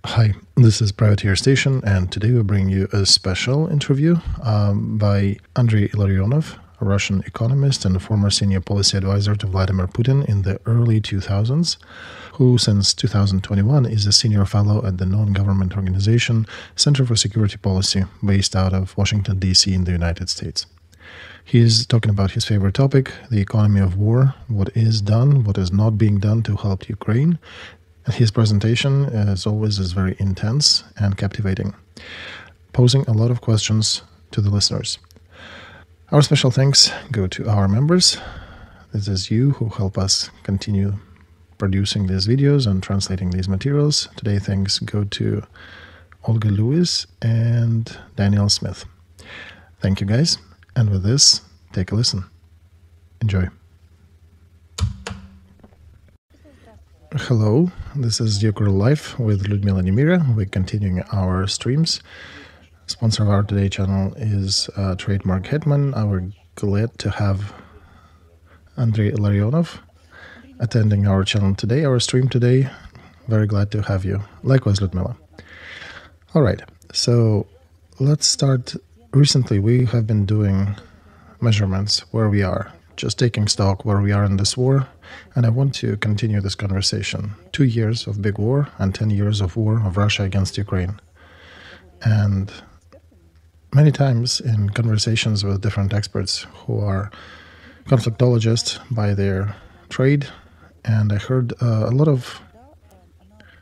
Hi, this is Privateer Station, and today we bring you a special interview by Andrei Illarionov, a Russian economist and a former senior policy advisor to Vladimir Putin in the early 2000s, who since 2021 is a senior fellow at the non-government organization Center for Security Policy based out of Washington, D.C. in the United States. He's talking about his favorite topic, the economy of war, what is done, what is not being done to help Ukraine. His presentation, as always, is very intense and captivating, posing a lot of questions to the listeners. Our special thanks go to our members. This is you who help us continue producing these videos and translating these materials. Today, thanks go to Olga Lewis and Daniel Smith. Thank you, guys. And with this, take a listen. Enjoy. Hello, this is Ukraine Life with Lyudmila Nemirya. We're continuing our streams. Sponsor of our today channel is Trademark Hetman. We're glad to have Andrei Illarionov attending our channel today, our stream today. Very glad to have you. Likewise, Lyudmila. All right, so let's start. Recently, we have been doing measurements where we are, just taking stock where we are in this war, and I want to continue this conversation. 2 years of big war and 10 years of war of Russia against Ukraine. And many times in conversations with different experts who are conflictologists by their trade, and I heard a lot of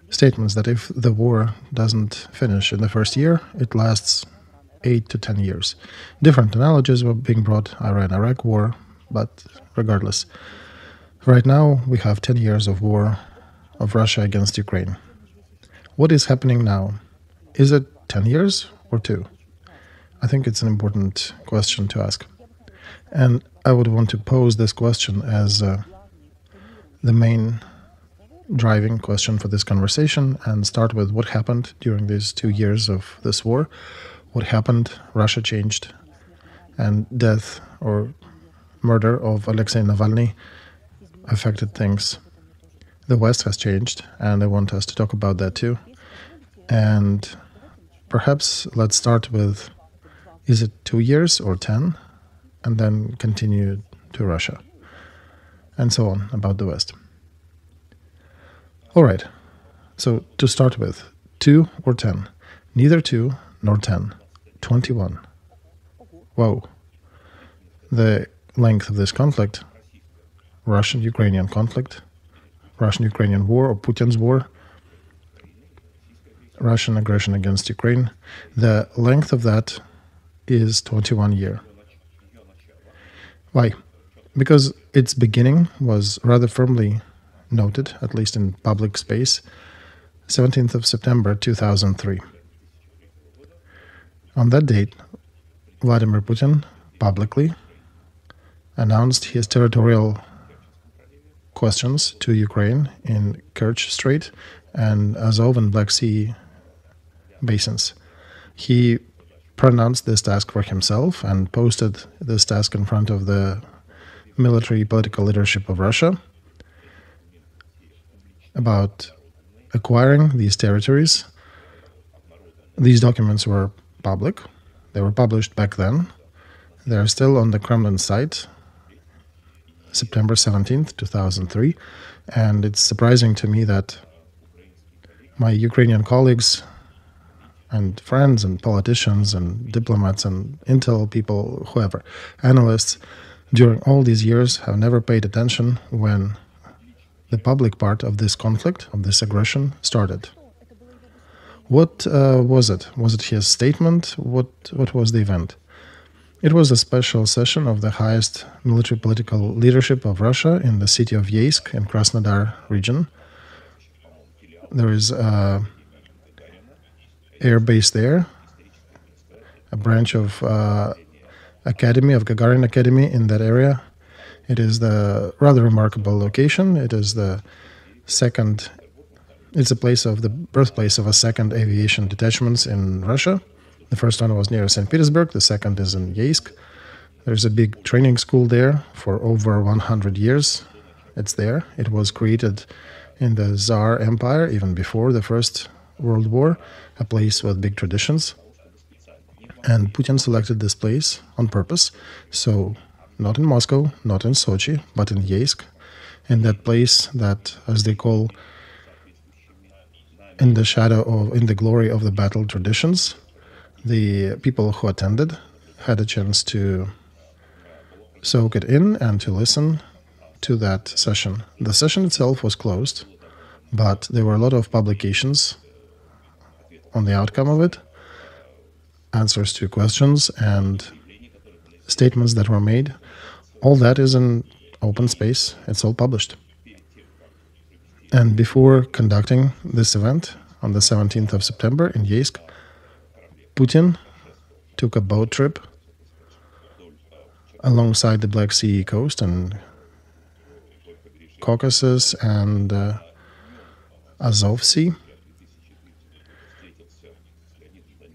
statements that if the war doesn't finish in the first year, it lasts 8 to 10 years. Different analogies were being brought, Iran-Iraq war, but regardless, right now we have 10 years of war of Russia against Ukraine. What is happening now? Is it 10 years or 2? I think it's an important question to ask. And I would want to pose this question as the main driving question for this conversation and start with what happened during these 2 years of this war. What happened? Russia changed, and death or murder of Alexei Navalny affected things. The West has changed, and I want us to talk about that too. And perhaps let's start with, is it 2 years or 10? And then continue to Russia, and so on about the West. All right, so to start with, 2 or 10? Neither 2 nor 10. 21. Whoa. The length of this conflict, Russian-Ukrainian conflict, Russian-Ukrainian war or Putin's war, Russian aggression against Ukraine, the length of that is 21 years. Why? Because its beginning was rather firmly noted, at least in public space, 17th of September 2003. On that date, Vladimir Putin publicly announced his territorial questions to Ukraine in Kerch Strait and Azov and Black Sea basins. He pronounced this task for himself and posted this task in front of the military political leadership of Russia about acquiring these territories. These documents were public. They were published back then. They are still on the Kremlin site, September 17th, 2003. And it's surprising to me that my Ukrainian colleagues and friends and politicians and diplomats and intel people, whoever, analysts, during all these years have never paid attention when the public part of this conflict, of this aggression, started. What was it? Was it his statement? What was the event? It was a special session of the highest military political leadership of Russia in the city of Yeisk in Krasnodar region. There is an air base there, a branch of academy, of Gagarin Academy in that area. It is the rather remarkable location. It is the second. It's a place of the birthplace of a second aviation detachments in Russia. The first one was near St. Petersburg. The second is in Yeisk. There's a big training school there for over 100 years. It's there. It was created in the Tsar Empire, even before the First World War, a place with big traditions. And Putin selected this place on purpose. So not in Moscow, not in Sochi, but in Yeisk, in that place that, as they call, in the shadow of, in the glory of the battle traditions, the people who attended had a chance to soak it in and to listen to that session. The session itself was closed, but there were a lot of publications on the outcome of it, answers to questions and statements that were made. All that is in open space. It's all published. And before conducting this event on the 17th of September in Yeisk, Putin took a boat trip alongside the Black Sea coast and Caucasus and Azov Sea.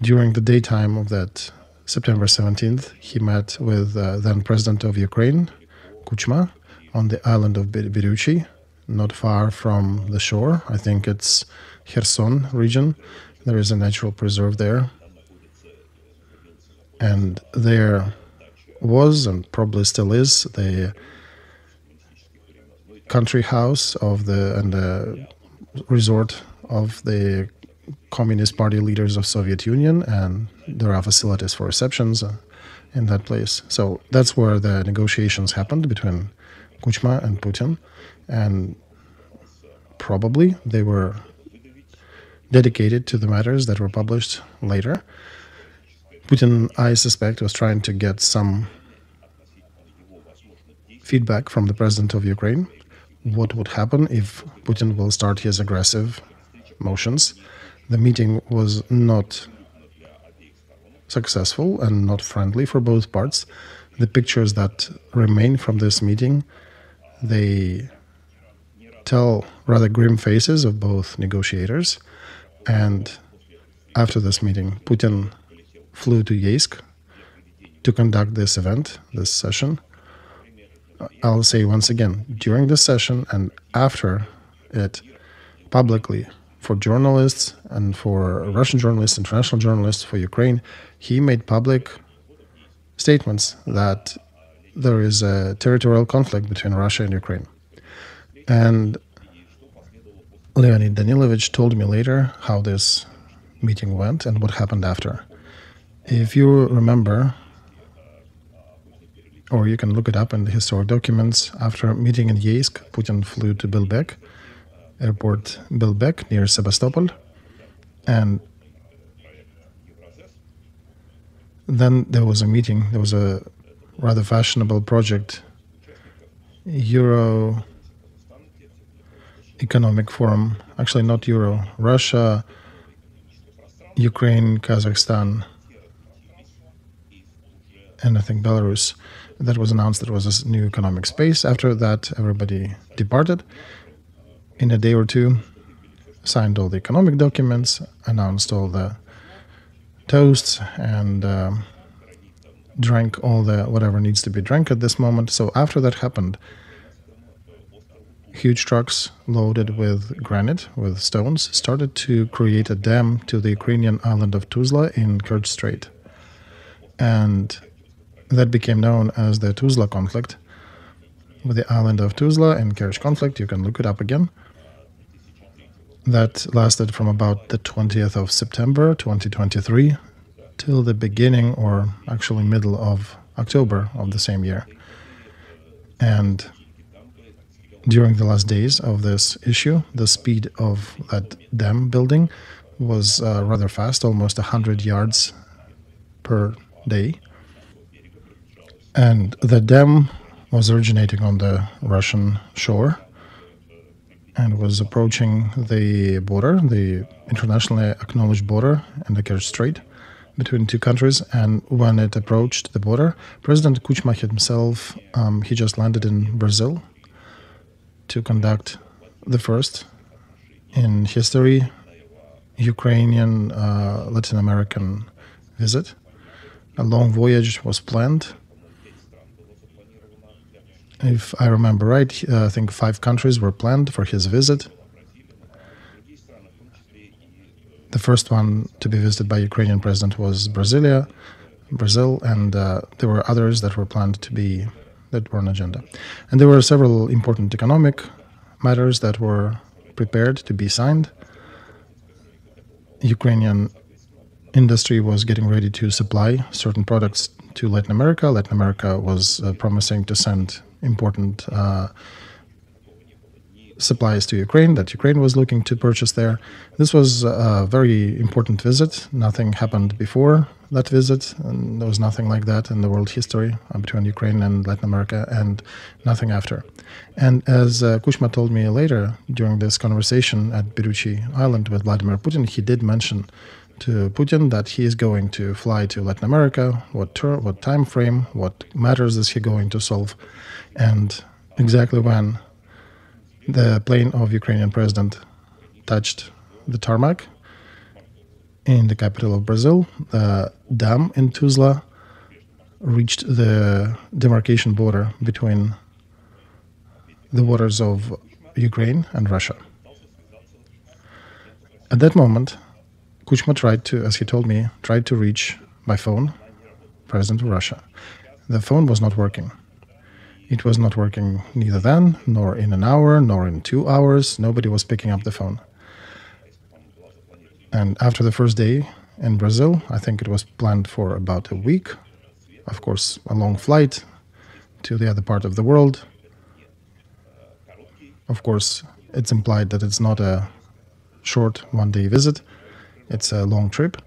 During the daytime of that September 17th, he met with then President of Ukraine, Kuchma, on the island of Biryuchiy, not far from the shore. I think it's Kherson region. There is a natural preserve there. And there was, and probably still is, the country house of the resort of the Communist Party leaders of Soviet Union, and there are facilities for receptions in that place. So that's where the negotiations happened between Kuchma and Putin, and probably they were dedicated to the matters that were published later. Putin, I suspect, was trying to get some feedback from the president of Ukraine. What would happen if Putin will start his aggressive motions? The meeting was not successful and not friendly for both parts. The pictures that remain from this meeting, they tell rather grim faces of both negotiators. And after this meeting, Putin flew to Yeisk to conduct this event, this session. I'll say once again, during this session and after it, publicly, for journalists and for Russian journalists, international journalists, for Ukraine, he made public statements that there is a territorial conflict between Russia and Ukraine. And Leonid Danilovich told me later how this meeting went and what happened after. If you remember, or you can look it up in the historic documents, after a meeting in Yeisk, Putin flew to Bilbek, airport Bilbek near Sebastopol, and then there was a meeting. There was a rather fashionable project, Euro Economic Forum, actually not Euro, Russia, Ukraine, Kazakhstan, and I think Belarus. That was announced that it was a new economic space. After that, everybody departed. In a day or two, signed all the economic documents, announced all the toasts, and drank all the whatever needs to be drank at this moment. So after that happened, huge trucks loaded with granite, with stones, started to create a dam to the Ukrainian island of Tuzla in Kerch Strait. And that became known as the Tuzla conflict. With the island of Tuzla and Kerch conflict, you can look it up again. That lasted from about the 20th of September 2023 till the beginning, or actually middle of October of the same year. And during the last days of this issue, the speed of that dam building was rather fast, almost 100 yards per day. And the dam was originating on the Russian shore and was approaching the border, the internationally acknowledged border in the Kerch Strait between two countries. And when it approached the border, President Kuchma himself, he just landed in Brazil to conduct the first in history Ukrainian Latin American visit. A long voyage was planned. If I remember right, I think 5 countries were planned for his visit. The first one to be visited by Ukrainian president was Brazil, and there were others that were planned to be, that were on agenda. And there were several important economic matters that were prepared to be signed. Ukrainian industry was getting ready to supply certain products to Latin America. Latin America was promising to send important supplies to Ukraine that Ukraine was looking to purchase there. This was a very important visit. Nothing happened before that visit, and there was nothing like that in the world history between Ukraine and Latin America, and nothing after. And as Kuchma told me later during this conversation at Biryuchiy Island with Vladimir Putin, he did mention to Putin that he is going to fly to Latin America, what time frame, what matters is he going to solve, and exactly when the plane of Ukrainian president touched the tarmac in the capital of Brazil, the dam in Tuzla reached the demarcation border between the waters of Ukraine and Russia. At that moment, Kuchma tried to, as he told me, tried to reach by phone President of Russia. The phone was not working. It was not working neither then, nor in an hour, nor in 2 hours. Nobody was picking up the phone. And after the first day in Brazil, I think it was planned for about a week. Of course, a long flight to the other part of the world. Of course, it's implied that it's not a short one-day visit. It's a long trip.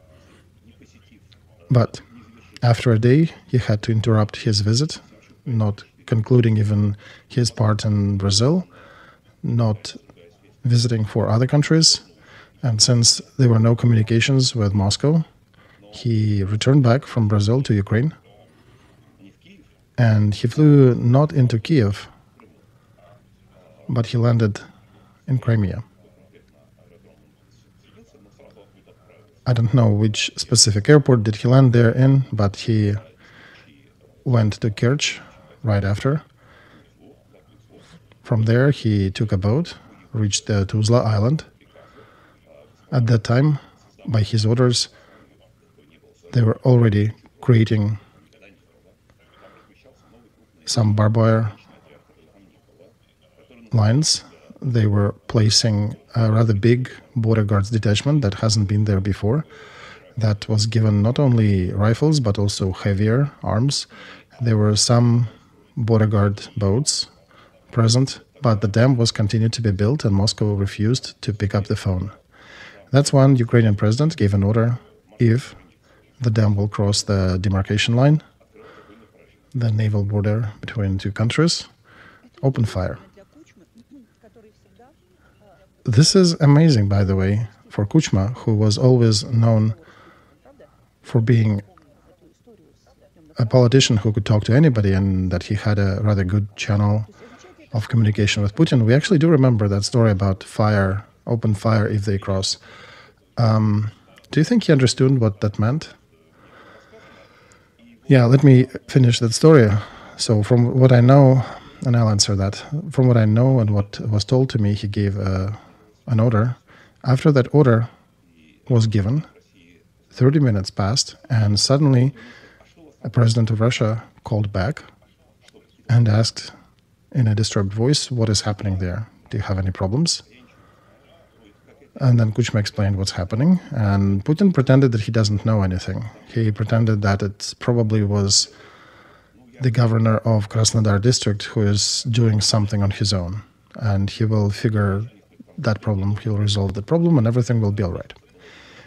But after a day, he had to interrupt his visit, not concluding even his part in Brazil, not visiting for other countries. And since there were no communications with Moscow, he returned back from Brazil to Ukraine. And he flew not into Kiev, but he landed in Crimea. I don't know which specific airport did he land there in, but he went to Kerch right after. From there, he took a boat, reached the Tuzla Island. At that time, by his orders, they were already creating some barbed wire lines. They were placing a rather big border guards detachment that hasn't been there before, that was given not only rifles but also heavier arms. There were some border guard boats present, but the dam was continued to be built and Moscow refused to pick up the phone. That's when the Ukrainian president gave an order: if the dam will cross the demarcation line, the naval border between two countries, open fire. This is amazing, by the way, for Kuchma, who was always known for being a politician who could talk to anybody and that he had a rather good channel of communication with Putin. We actually do remember that story about fire, open fire if they cross. Do you think he understood what that meant? Yeah, let me finish that story. So from what I know, and I'll answer that, from what I know and what was told to me, he gave an order. After that order was given, 30 minutes passed, and suddenly a president of Russia called back and asked in a disturbed voice, what is happening there? Do you have any problems? And then Kuchma explained what's happening, and Putin pretended that he doesn't know anything. He pretended that it probably was the governor of Krasnodar district who is doing something on his own, and he will figure that problem, he'll resolve the problem, and everything will be all right.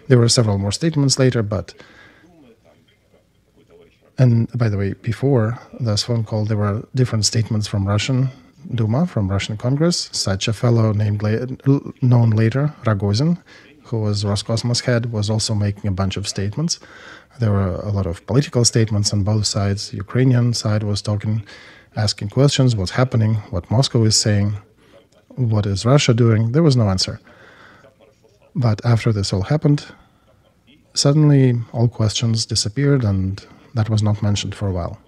There were several more statements later, but... And by the way, before this phone call, there were different statements from Russian Duma, from Russian Congress. Such a fellow known later, Rogozin, who was Roscosmos head, was also making a bunch of statements. There were a lot of political statements on both sides. The Ukrainian side was talking, asking questions, what's happening, what Moscow is saying, what is Russia doing. There was no answer. But after this all happened, suddenly all questions disappeared, and that was not mentioned for a while.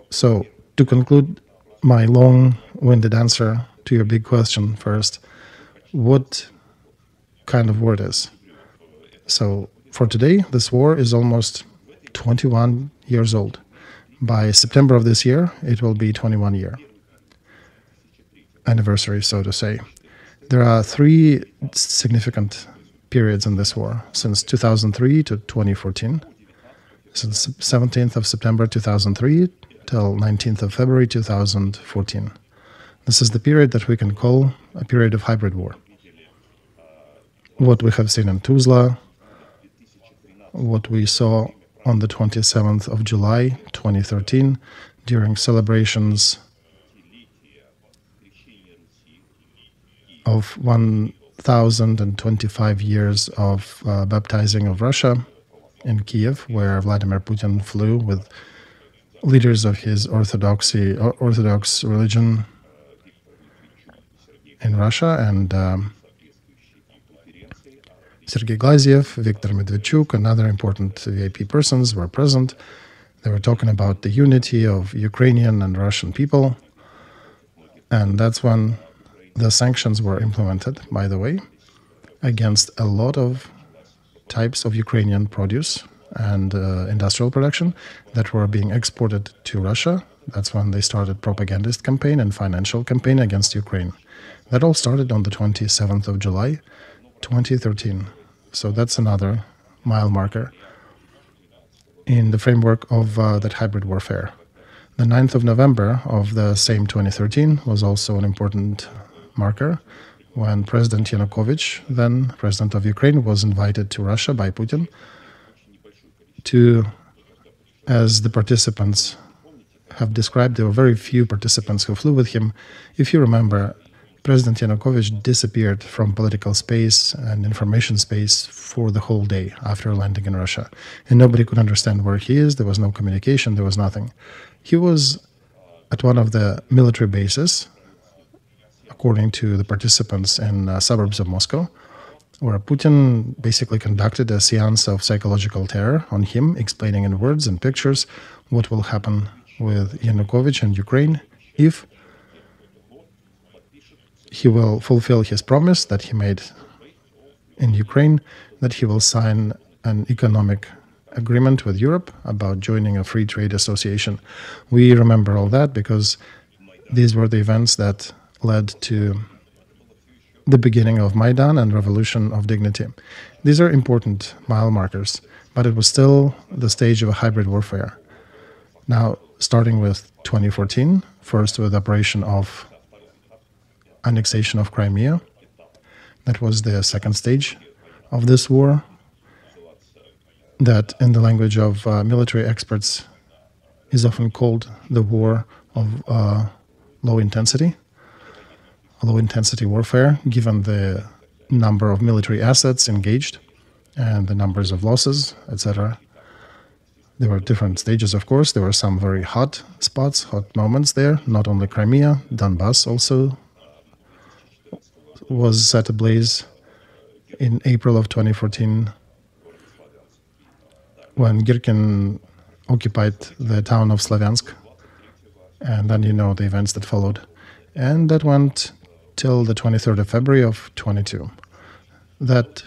So, to conclude my long-winded answer to your big question first, what kind of war it is. So for today, this war is almost 21 years old. By September of this year, it will be 21-year anniversary, so to say. There are three significant periods in this war, since 2003 to 2014, since 17th of September 2003 till 19th of February 2014. This is the period that we can call a period of hybrid war. What we have seen in Tuzla, what we saw on the 27th of July 2013 during celebrations of 1025 years of baptizing of Russia in Kiev, where Vladimir Putin flew with leaders of his Orthodox religion in Russia, and Sergei Glaziev, Viktor Medvedchuk, and other important VIP persons were present. They were talking about the unity of Ukrainian and Russian people, and that's when the sanctions were implemented, by the way, against a lot of types of Ukrainian produce and industrial production that were being exported to Russia. That's when they started propagandist campaign and financial campaign against Ukraine. That all started on the 27th of July, 2013. So that's another mile marker in the framework of that hybrid warfare. The 9th of November of the same 2013 was also an important marker when President Yanukovych, then President of Ukraine, was invited to Russia by Putin to, as the participants have described, there were very few participants who flew with him. If you remember, President Yanukovych disappeared from political space and information space for the whole day after landing in Russia. And nobody could understand where he is. There was no communication. There was nothing. He was at one of the military bases, according to the participants in suburbs of Moscow, where Putin basically conducted a seance of psychological terror on him, explaining in words and pictures what will happen with Yanukovych and Ukraine if he will fulfill his promise that he made in Ukraine, that he will sign an economic agreement with Europe about joining a free trade association. We remember all that because these were the events that led to the beginning of Maidan and Revolution of Dignity. These are important mile markers, but it was still the stage of a hybrid warfare. Now, starting with 2014, first with the operation of annexation of Crimea. That was the second stage of this war, that in the language of military experts is often called the war of low intensity warfare, given the number of military assets engaged and the numbers of losses, etc. There were different stages, of course. There were some very hot spots, hot moments there, not only Crimea, Donbass also was set ablaze in April of 2014 when Girkin occupied the town of Slavyansk, and then you know the events that followed. And that went till the 23rd of February of 22. That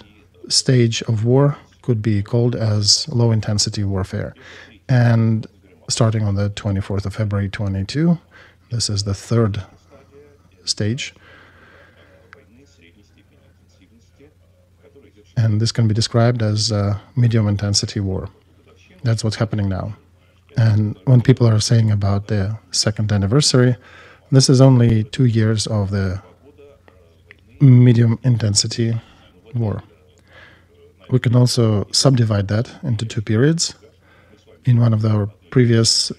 stage of war could be called as low-intensity warfare. And starting on the 24th of February 22, this is the third stage. And this can be described as a medium-intensity war. That's what's happening now. And when people are saying about the second anniversary, this is only 2 years of the medium-intensity war. We can also subdivide that into two periods. In one of our previous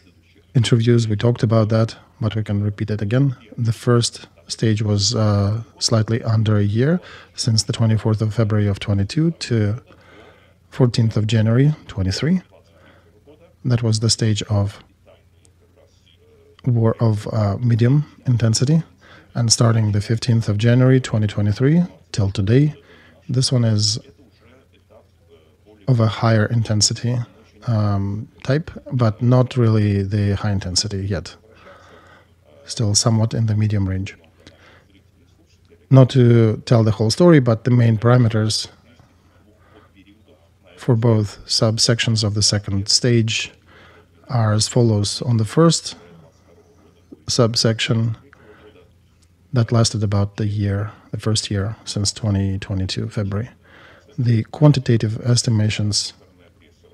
interviews, we talked about that, but we can repeat it again. The first stage was slightly under a year, since the 24th of February of 22 to 14th of January 23. That was the stage of war of medium intensity. And starting the 15th of January 2023 till today, this one is of a higher intensity type, but not really the high intensity yet. Still somewhat in the medium range. Not to tell the whole story, but the main parameters for both subsections of the second stage are as follows. On the first subsection, that lasted about the first year since 2022, February, the quantitative estimations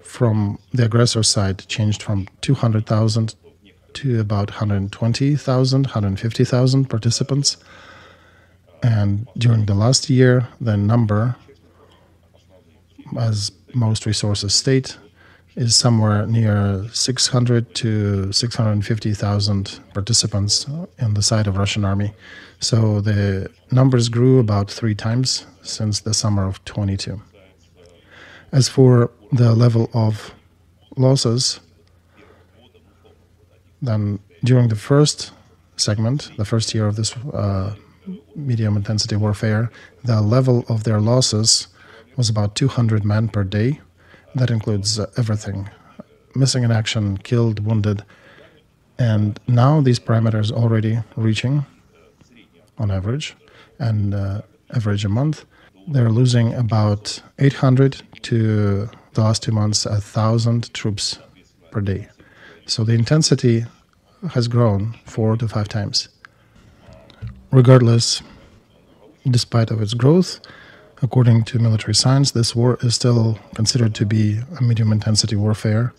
from the aggressor side changed from 200,000 to about 120,000, 150,000 participants. And during the last year, the number, as most resources state, is somewhere near 600 to 650,000 participants on the side of Russian army. So the numbers grew about 3 times since the summer of 22. As for the level of losses, then during the first segment, the first year of this medium intensity warfare, the level of their losses was about 200 men per day. That includes everything: missing in action, killed, wounded. And now these parameters already reaching, on average, and average a month, they're losing about 800 to the last 2 months, 1,000 troops per day. So the intensity has grown 4 to 5 times. Regardless, despite of its growth, according to military science, this war is still considered to be a medium-intensity warfare.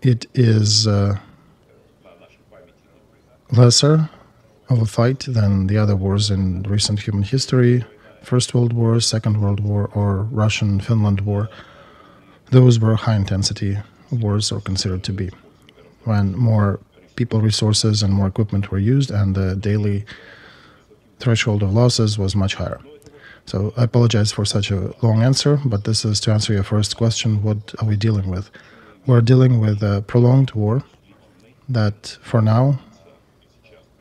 It is lesser of a fight than the other wars in recent human history, First World War, Second World War, or Russian-Finland War. Those were high-intensity wars, or considered to be, when more people, resources, and more equipment were used, and the daily threshold of losses was much higher. So I apologize for such a long answer, but this is to answer your first question: what are we dealing with? We're dealing with a prolonged war that, for now,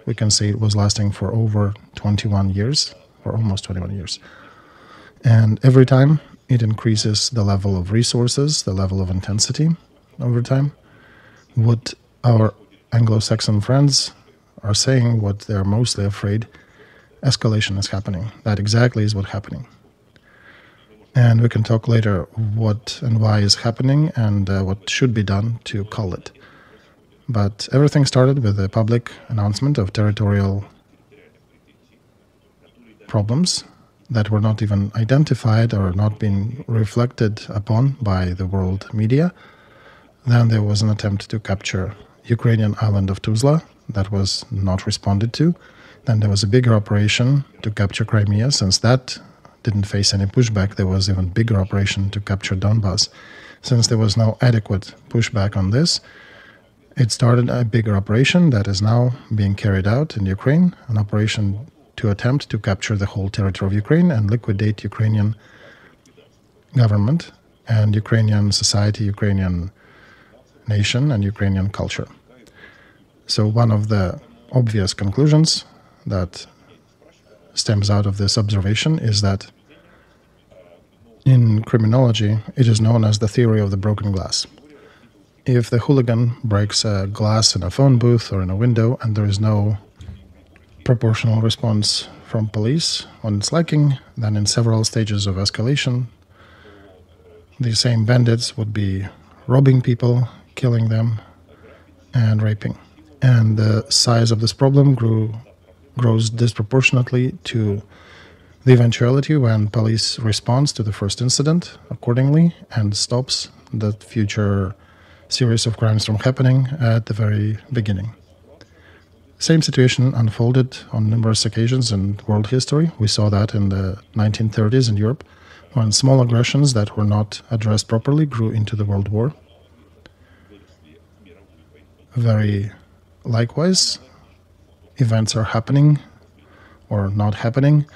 we can say it was lasting for over 21 years, or almost 21 years. And every time it increases the level of resources, the level of intensity over time. What our Anglo-Saxon friends are saying, what they're mostly afraid, escalation is happening. That exactly is what's happening. And we can talk later what and why is happening and what should be done to call it. But everything started with a public announcement of territorial problems that were not even identified or not being reflected upon by the world media. Then there was an attempt to capture Ukrainian island of Tuzla that was not responded to. Then there was a bigger operation to capture Crimea. Since that didn't face any pushback, there was even bigger operation to capture Donbass. Since there was no adequate pushback on this, it started a bigger operation that is now being carried out in Ukraine, an operation to attempt to capture the whole territory of Ukraine and liquidate Ukrainian government and Ukrainian society, Ukrainian nation, and Ukrainian culture. So one of the obvious conclusions that stems out of this observation is that in criminology, it is known as the theory of the broken glass. If the hooligan breaks a glass in a phone booth or in a window and there is no proportional response from police on its liking, then in several stages of escalation, the same bandits would be robbing people, killing them, and raping. And the size of this problem grows disproportionately to the eventuality when police responds to the first incident accordingly and stops the future series of crimes from happening at the very beginning. Same situation unfolded on numerous occasions in world history. We saw that in the 1930s in Europe, when small aggressions that were not addressed properly grew into the World War. Very likewise, events are happening or not happening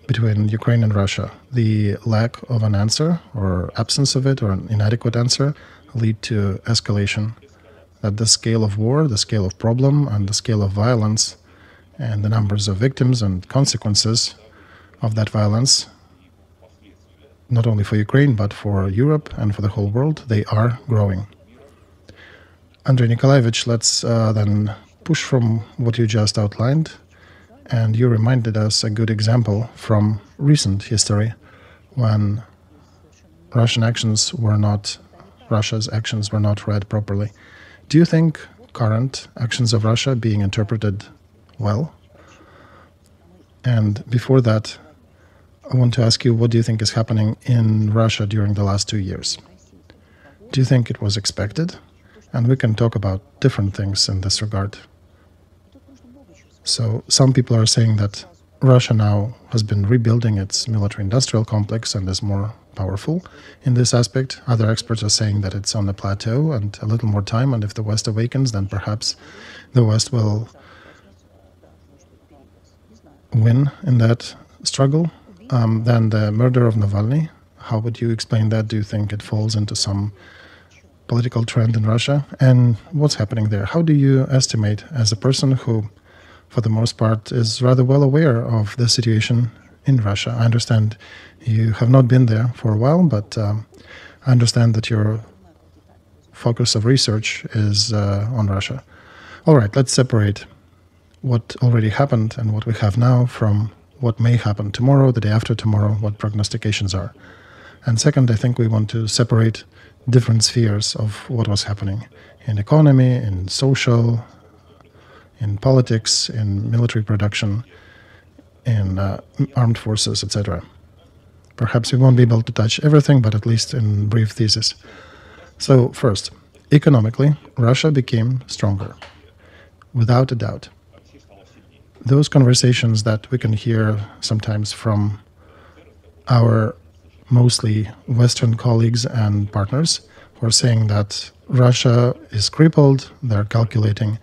between Ukraine and Russia. The lack of an answer or absence of it or an inadequate answer lead to escalation. That the scale of war, the scale of problem, and the scale of violence and the numbers of victims and consequences of that violence, not only for Ukraine but for Europe and for the whole world, they are growing. Andrei Nikolaevich, let's then push from what you just outlined And you reminded us a good example from recent history when Russia's actions were not read properly. Do you think current actions of Russia being interpreted well? And before that, I want to ask you, what do you think is happening in Russia during the last 2 years? Do you think it was expected? And we can talk about different things in this regard. So some people are saying that Russia now has been rebuilding its military-industrial complex and is more powerful in this aspect. Other experts are saying that it's on a plateau and a little more time, and if the West awakens, then perhaps the West will win in that struggle. Then the murder of Navalny, how would you explain that? Do you think it falls into some political trend in Russia? And what's happening there? How do you estimate, as a person who, for the most part, is rather well aware of the situation in Russia? I understand you have not been there for a while, but I understand that your focus of research is on Russia. All right, let's separate what already happened and what we have now from what may happen tomorrow, the day after tomorrow, what prognostications are. And second, I think we want to separate different spheres of what was happening in economy, in social, in politics, in military production, in armed forces, etc. Perhaps we won't be able to touch everything, but at least in brief thesis. So first, economically, Russia became stronger, without a doubt. Those conversations that we can hear sometimes from our mostly Western colleagues and partners who are saying that Russia is crippled, they're calculating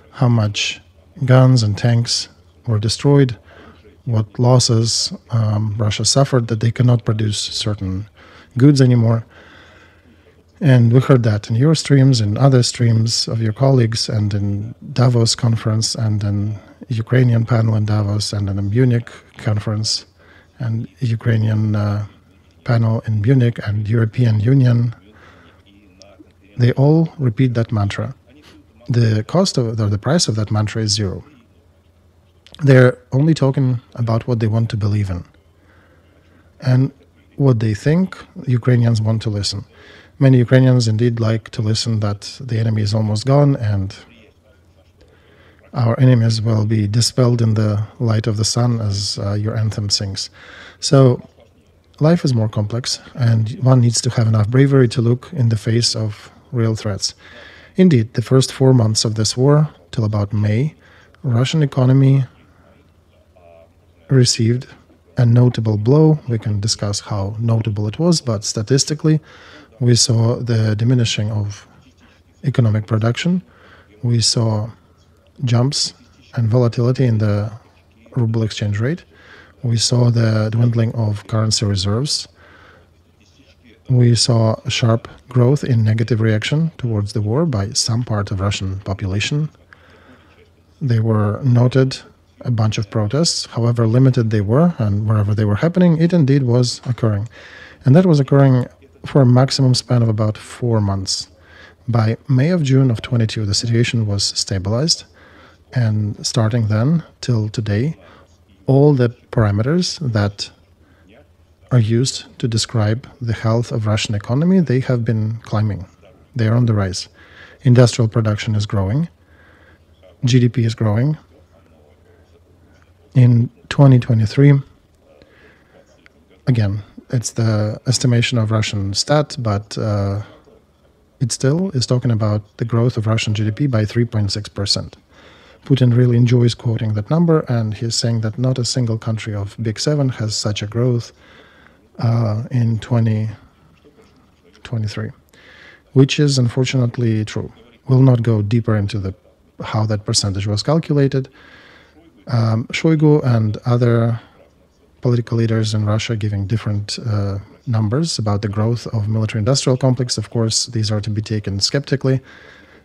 how much guns and tanks were destroyed, what losses Russia suffered, that they cannot produce certain goods anymore. And we heard that in your streams, in other streams of your colleagues, and in Davos conference, and in Ukrainian panel in Davos, and in a Munich conference, and Ukrainian panel in Munich, and European Union. They all repeat that mantra. The cost of, or the price of that mantra is zero. They're only talking about what they want to believe in. And what they think Ukrainians want to listen. Many Ukrainians indeed like to listen that the enemy is almost gone and our enemies will be dispelled in the light of the sun, as your anthem sings. So life is more complex, and one needs to have enough bravery to look in the face of real threats. Indeed, the first 4 months of this war, till about May, Russian economy received a notable blow. We can discuss how notable it was, but statistically, we saw the diminishing of economic production. We saw jumps and volatility in the ruble exchange rate. We saw the dwindling of currency reserves. We saw a sharp growth in negative reaction towards the war by some part of Russian population. They were noted a bunch of protests, however limited they were, and wherever they were happening, it indeed was occurring. And that was occurring for a maximum span of about 4 months. By May of June of 22, the situation was stabilized, and starting then till today, all the parameters that are used to describe the health of Russian economy, they have been climbing. They are on the rise. Industrial production is growing. GDP is growing. In 2023, again, it's the estimation of Russian stat, but it still is talking about the growth of Russian GDP by 3.6%. Putin really enjoys quoting that number, and he's saying that not a single country of Big Seven has such a growth in 2023, which is unfortunately true. We'll not go deeper into how that percentage was calculated. Shoigu and other political leaders in Russia giving different numbers about the growth of military-industrial complex. Of course, these are to be taken skeptically,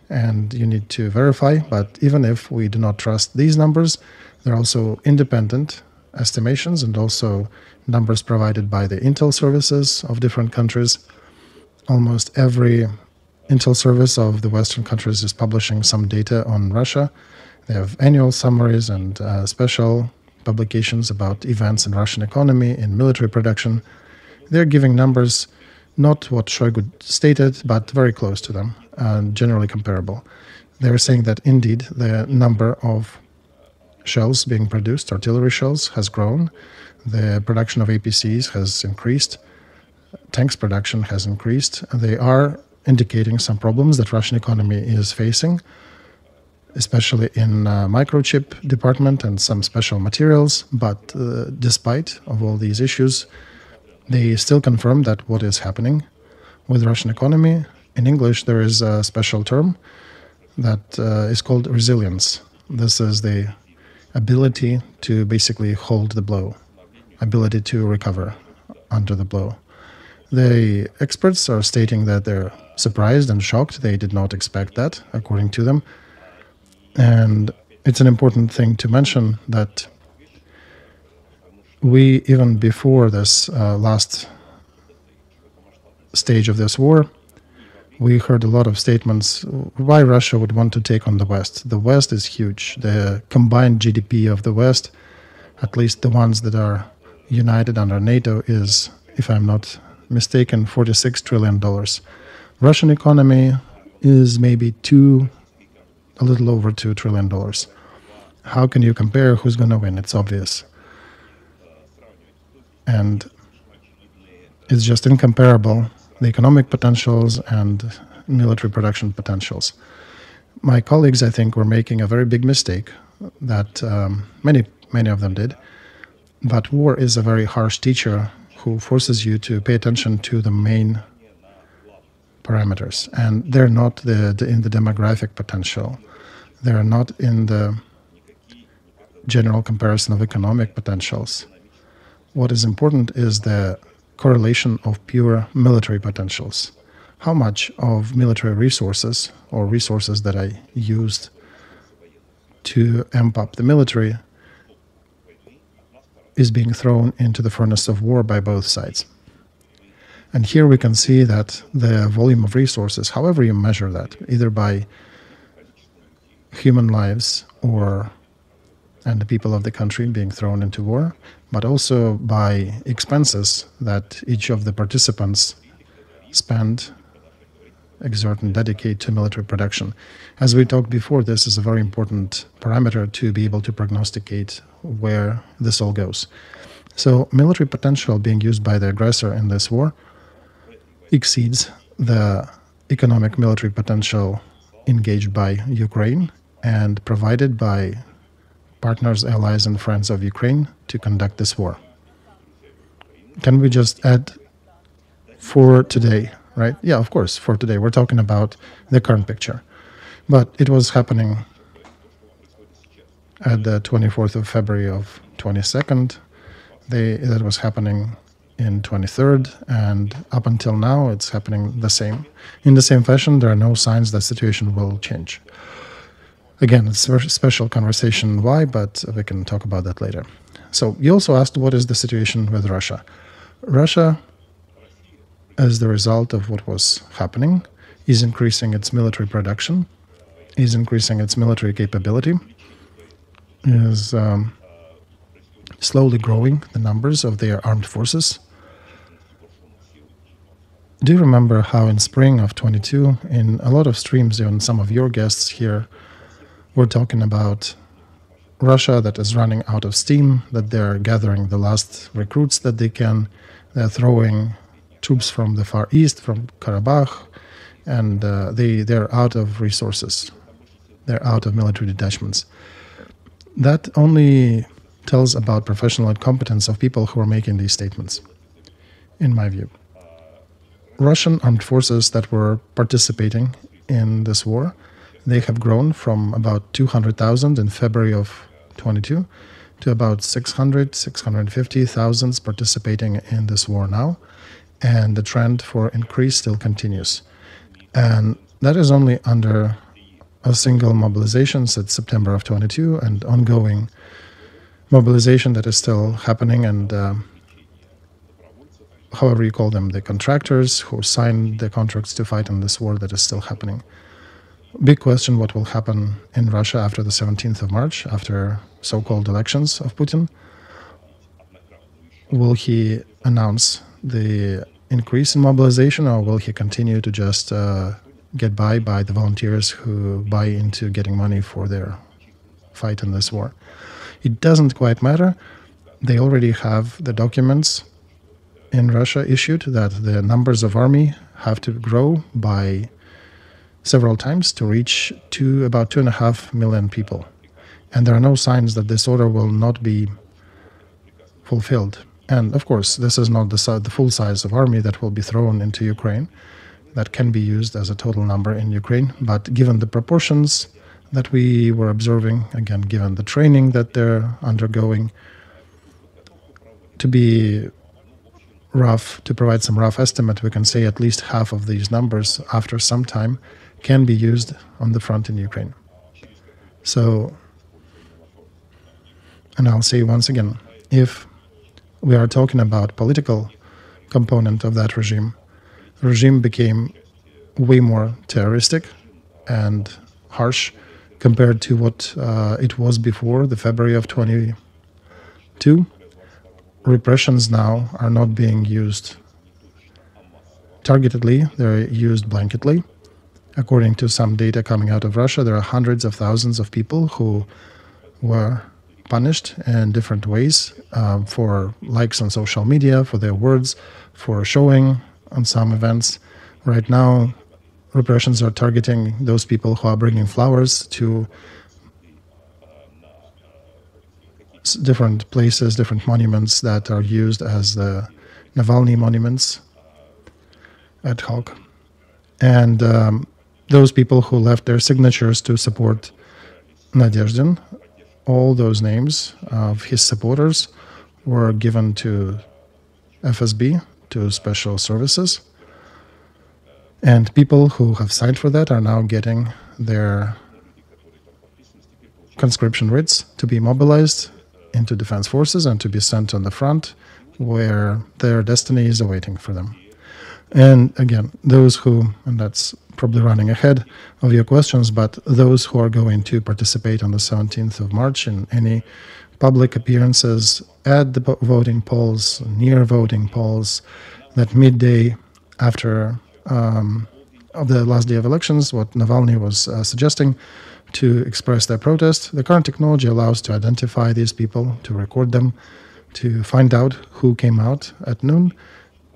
and you need to verify. But even if we do not trust these numbers, there are also independent estimations and also numbers provided by the intel services of different countries. Almost every intel service of the Western countries is publishing some data on Russia, They have annual summaries and special publications about events in Russian economy, in military production. They're giving numbers, not what Shoigu stated, but very close to them, and generally comparable. They're saying that indeed the number of shells being produced, artillery shells, has grown. The production of APCs has increased. Tanks production has increased. They are indicating some problems that Russian economy is facing, especially in microchip department and some special materials. But despite of all these issues, they still confirm that what is happening with Russian economy, in English there is a special term that is called resilience. This is the ability to basically hold the blow, ability to recover under the blow. The experts are stating that they're surprised and shocked. They did not expect that, according to them. And it's an important thing to mention that we, even before this last stage of this war, we heard a lot of statements why Russia would want to take on the West. The West is huge. The combined GDP of the West, at least the ones that are united under NATO, is, if I'm not mistaken, $46 trillion. Russian economy is maybe a little over $2 trillion. How can you compare who's going to win? It's obvious. And it's just incomparable, the economic potentials and military production potentials. My colleagues, I think, were making a very big mistake that many of them did. But war is a very harsh teacher who forces you to pay attention to the main parameters. And they're not in the demographic potential. They're not in the general comparison of economic potentials. What is important is the correlation of pure military potentials. How much of military resources, or resources that I used to amp up the military, is being thrown into the furnace of war by both sides. And here we can see that the volume of resources, however you measure that, either by human lives and the people of the country being thrown into war, but also by expenses that each of the participants spend, exert and dedicate to military production. As we talked before, this is a very important parameter to be able to prognosticate where this all goes. So military potential being used by the aggressor in this war exceeds the economic military potential engaged by Ukraine and provided by partners, allies, and friends of Ukraine to conduct this war. Can we just add for today, right? Yeah, of course, for today. We're talking about the current picture. But it was happening at the 24th of February of 22nd. That was happening in 23rd, and up until now, it's happening the same. In the same fashion, there are no signs that the situation will change. Again, it's a special conversation why, but we can talk about that later. So you also asked what is the situation with Russia. Russia, as the result of what was happening, is increasing its military production, is increasing its military capability, is slowly growing the numbers of their armed forces. Do you remember how in spring of 22, in a lot of streams, even some of your guests here, we're talking about Russia that is running out of steam, that they're gathering the last recruits that they can, they're throwing troops from the Far East, from Karabakh, and they're out of resources. They're out of military detachments. That only tells about professional incompetence of people who are making these statements, in my view. Russian armed forces that were participating in this war, they have grown from about 200,000 in February of 22 to about 650,000 participating in this war now. And the trend for increase still continues. And that is only under a single mobilization since September of 22 and ongoing mobilization that is still happening, and however you call them, the contractors who signed the contracts to fight in this war that is still happening. Big question, what will happen in Russia after the 17th of March, after so-called elections of Putin? Will he announce the increase in mobilization, or will he continue to just get by the volunteers who buy into getting money for their fight in this war? It doesn't quite matter. They already have the documents in Russia issued that the numbers of army have to grow by several times to reach to about 2.5 million people. And there are no signs that this order will not be fulfilled. And of course, this is not the full size of army that will be thrown into Ukraine. That can be used as a total number in Ukraine. But given the proportions that we were observing, again, given the training that they're undergoing, to be rough, to provide some rough estimate, we can say at least half of these numbers after some time can be used on the front in Ukraine. So, and I'll say once again, if we are talking about political component of that regime, the regime became way more terroristic and harsh compared to what it was before the February of 22. Repressions now are not being used targetedly, they're used blanketly. According to some data coming out of Russia, there are hundreds of thousands of people who were punished in different ways for likes on social media, for their words, for showing on some events. Right now, repressions are targeting those people who are bringing flowers to different places, different monuments that are used as the Navalny monuments ad hoc. And those people who left their signatures to support Nadezhdin, all those names of his supporters were given to FSB, to special services. And people who have signed for that are now getting their conscription writs to be mobilized into defense forces and to be sent on the front where their destiny is awaiting for them. And again, those who, and that's probably running ahead of your questions, but those who are going to participate on the 17th of March in any public appearances at the voting polls, near voting polls, that midday after of the last day of elections, what Navalny was suggesting, to express their protest. The current technology allows to identify these people, to record them, to find out who came out at noon.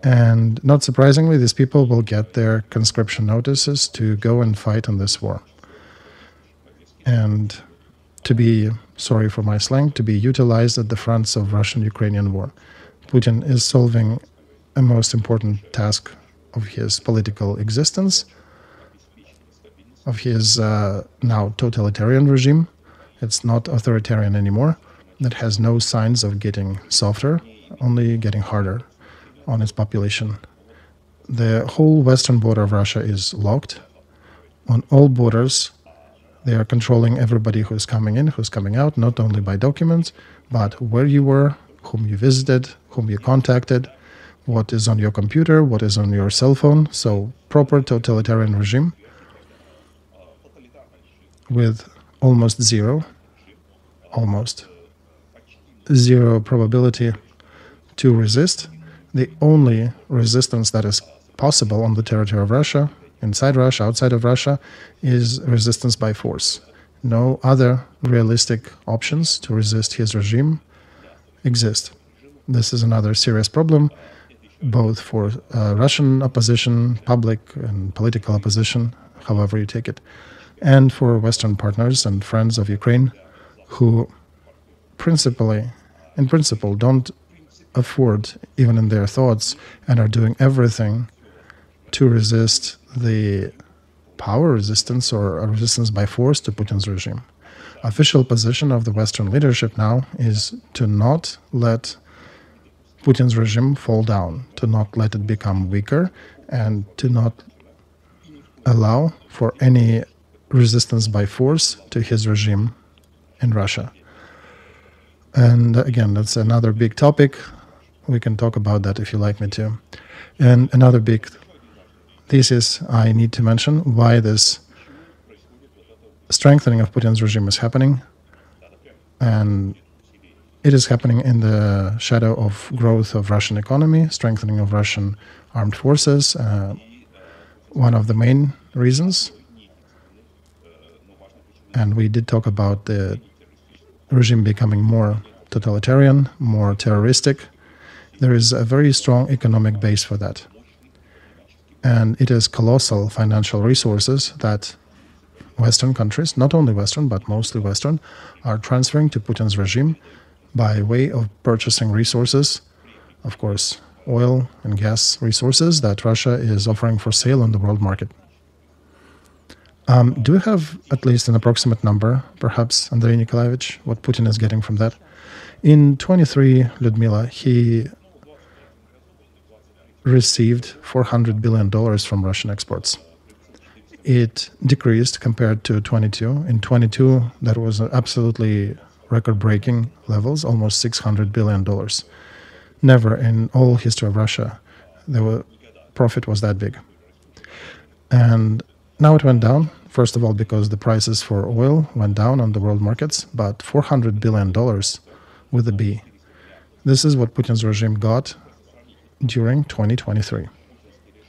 And not surprisingly, these people will get their conscription notices to go and fight in this war. And to be, sorry for my slang, to be utilized at the fronts of Russian-Ukrainian war. Putin is solving a most important task of his political existence, of his now totalitarian regime. It's not authoritarian anymore. It has no signs of getting softer, only getting harder on its population. The whole western border of Russia is locked. On all borders, they are controlling everybody who's coming in, who's coming out, not only by documents, but where you were, whom you visited, whom you contacted, what is on your computer, what is on your cell phone. So proper totalitarian regime with almost zero probability to resist. The only resistance that is possible on the territory of Russia, inside Russia, outside of Russia, is resistance by force. No other realistic options to resist his regime exist. This is another serious problem, both for Russian opposition, public and political opposition, however you take it, and for Western partners and friends of Ukraine who in principle, don't afford, even in their thoughts, and are doing everything to resist the power resistance or a resistance by force to Putin's regime. Official position of the Western leadership now is to not let Putin's regime fall down, to not let it become weaker, and to not allow for any resistance by force to his regime in Russia. And again, that's another big topic. We can talk about that if you like me to. And another big thesis I need to mention, why this strengthening of Putin's regime is happening, and it is happening in the shadow of growth of Russian economy, strengthening of Russian armed forces, one of the main reasons. And we did talk about the regime becoming more totalitarian, more terroristic. There is a very strong economic base for that. And it is colossal financial resources that Western countries, not only Western, but mostly Western, are transferring to Putin's regime by way of purchasing resources, of course, oil and gas resources that Russia is offering for sale on the world market. Do you have at least an approximate number, perhaps, Andrei Nikolaevich, what Putin is getting from that? In 23, Lyudmila, he received $400 billion from Russian exports. It decreased compared to 22. In 22, that was absolutely record-breaking levels, almost $600 billion. Never in all history of Russia the profit was that big. And now it went down, first of all, because the prices for oil went down on the world markets, but $400 billion with a B. This is what Putin's regime got during 2023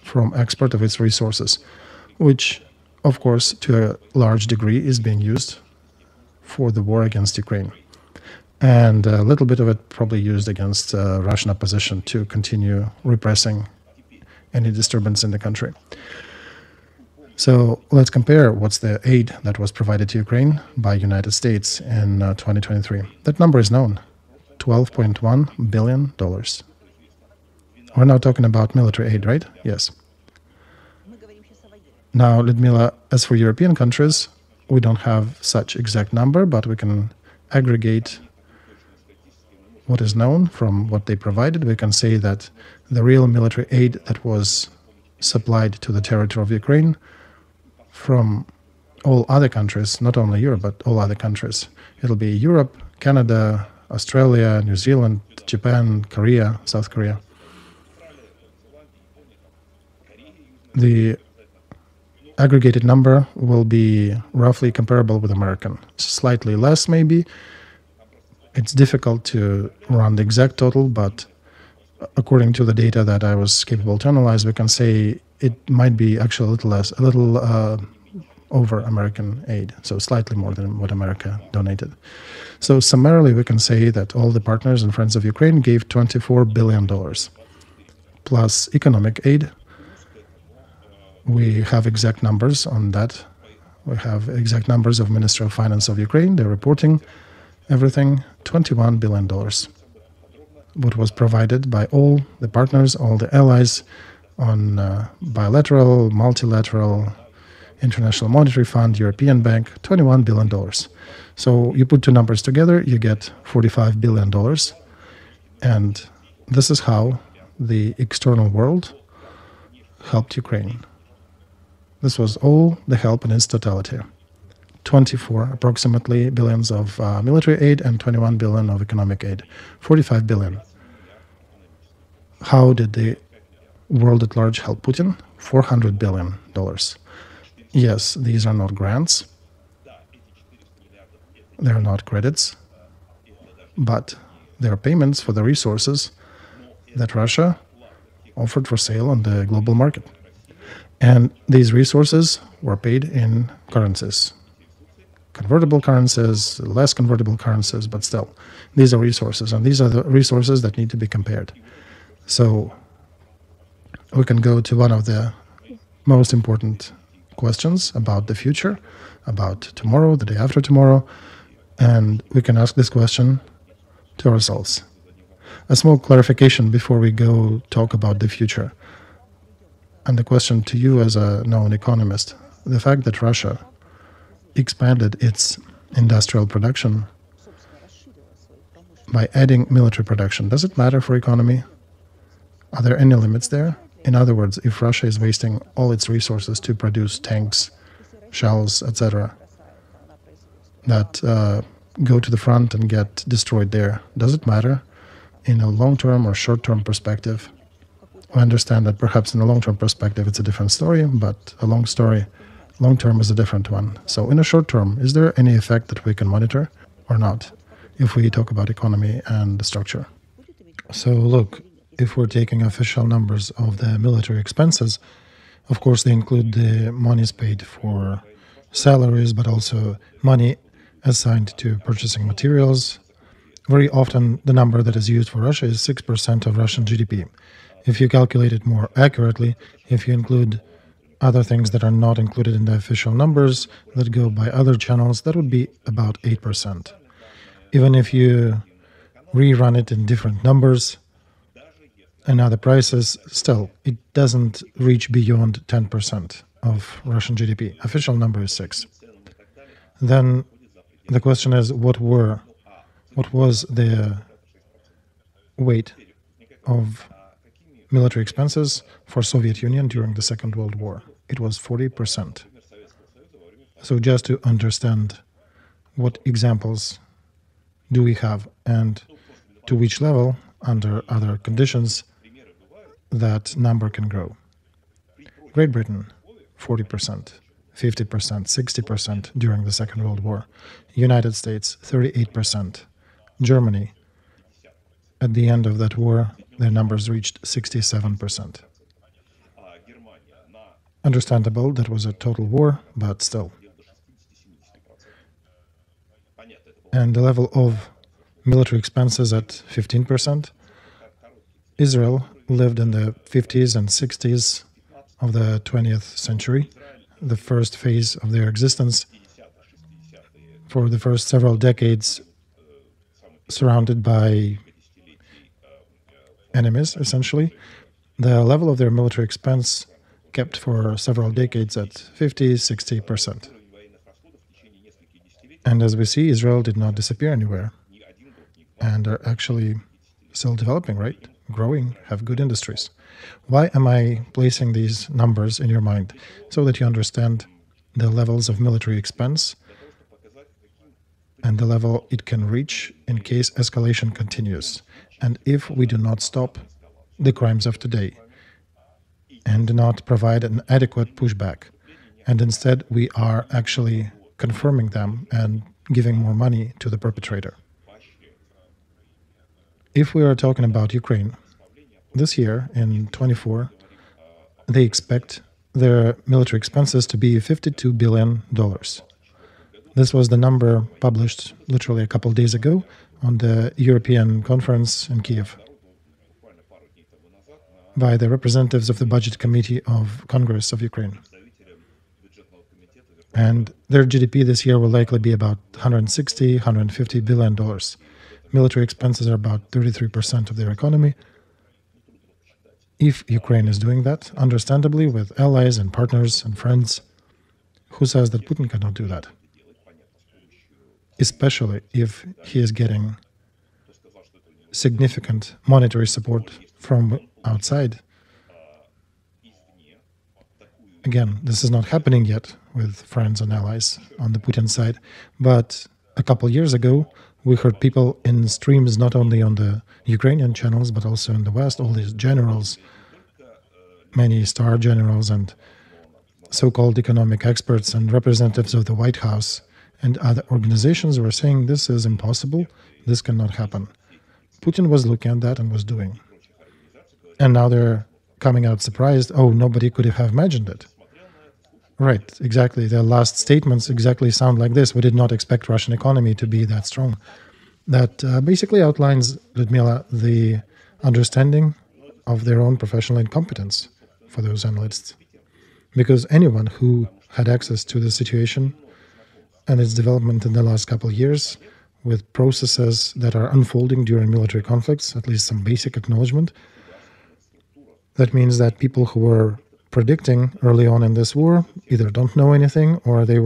from export of its resources, which, of course, to a large degree is being used for the war against Ukraine. And a little bit of it probably used against Russian opposition to continue repressing any disturbance in the country. So let's compare what's the aid that was provided to Ukraine by United States in 2023. That number is known, $12.1 billion. We're now talking about military aid, right? Yes. Now, Lyudmila, as for European countries, we don't have such exact number, but we can aggregate what is known from what they provided. We can say that the real military aid that was supplied to the territory of Ukraine from all other countries, not only Europe, but all other countries. It'll be Europe, Canada, Australia, New Zealand, Japan, Korea, South Korea. The aggregated number will be roughly comparable with American, slightly less maybe. It's difficult to run the exact total, but according to the data that I was capable to analyze, we can say it might be actually a little less, a little over American aid, so slightly more than what America donated. So summarily, we can say that all the partners and friends of Ukraine gave $24 billion, plus economic aid. We have exact numbers on that. We have exact numbers of Ministry of Finance of Ukraine. They're reporting everything, $21 billion. What was provided by all the partners, all the allies on bilateral, multilateral, International Monetary Fund, European Bank, $21 billion. So you put two numbers together, you get $45 billion. And this is how the external world helped Ukraine. This was all the help in its totality. 24 approximately billions of military aid and 21 billion of economic aid. 45 billion. How did the world at large help Putin? $400 billion. Yes, these are not grants. They are not credits. But they are payments for the resources that Russia offered for sale on the global market. And these resources were paid in currencies. Convertible currencies, less convertible currencies, but still, these are resources, and these are the resources that need to be compared. So we can go to one of the most important questions about the future, about tomorrow, the day after tomorrow, and we can ask this question to ourselves. A small clarification before we go talk about the future. And the question to you as a known economist, the fact that Russia expanded its industrial production by adding military production, does it matter for economy? Are there any limits there? In other words, if Russia is wasting all its resources to produce tanks, shells, etc., that go to the front and get destroyed there, does it matter in a long-term or short-term perspective? I understand that perhaps in a long-term perspective it's a different story, but a long story Long term is a different one. So in a short term, is there any effect that we can monitor or not if we talk about economy and structure? So look, if we're taking official numbers of the military expenses, of course they include the monies paid for salaries, but also money assigned to purchasing materials. Very often the number that is used for Russia is 6% of Russian GDP. If you calculate it more accurately, if you include other things that are not included in the official numbers that go by other channels, that would be about 8%. Even if you rerun it in different numbers and other prices, still, it doesn't reach beyond 10% of Russian GDP. Official number is 6. Then the question is, what was the weight of military expenses for Soviet Union during the Second World War? It was 40%. So just to understand what examples do we have and to which level, under other conditions, that number can grow. Great Britain, 40%, 50%, 60% during the Second World War. United States, 38%. Germany, at the end of that war, their numbers reached 67%. Understandable, that was a total war, but still. And the level of military expenses at 15%. Israel lived in the 50s and 60s of the 20th century, the first phase of their existence. For the first several decades, surrounded by enemies, essentially, the level of their military expense kept for several decades at 50-60%. And as we see, Israel did not disappear anywhere and are actually still developing, right? Growing, have good industries. Why am I placing these numbers in your mind? So that you understand the levels of military expense and the level it can reach in case escalation continues. And if we do not stop the crimes of today and do not provide an adequate pushback, and instead we are actually confirming them and giving more money to the perpetrator. If we are talking about Ukraine, this year, in 24, they expect their military expenses to be $52 billion. This was the number published literally a couple of days ago on the European conference in Kiev by the representatives of the Budget Committee of Congress of Ukraine. And their GDP this year will likely be about $160, $150 billion. Military expenses are about 33% of their economy. If Ukraine is doing that, understandably, with allies and partners and friends, who says that Putin cannot do that? Especially if he is getting significant monetary support from outside. Again, this is not happening yet with friends and allies on the Putin side, but a couple years ago, we heard people in streams not only on the Ukrainian channels, but also in the West, all these generals, many star generals and so-called economic experts and representatives of the White House and other organizations were saying this is impossible, this cannot happen. Putin was looking at that and was doing. And now they're coming out surprised, oh, nobody could have imagined it. Right, exactly. Their last statements exactly sound like this. We did not expect Russian economy to be that strong. That basically outlines, Lyudmila, the understanding of their own professional incompetence for those analysts. Because anyone who had access to the situation and its development in the last couple of years, with processes that are unfolding during military conflicts, at least some basic acknowledgement, that means that people who were predicting early on in this war either don't know anything or they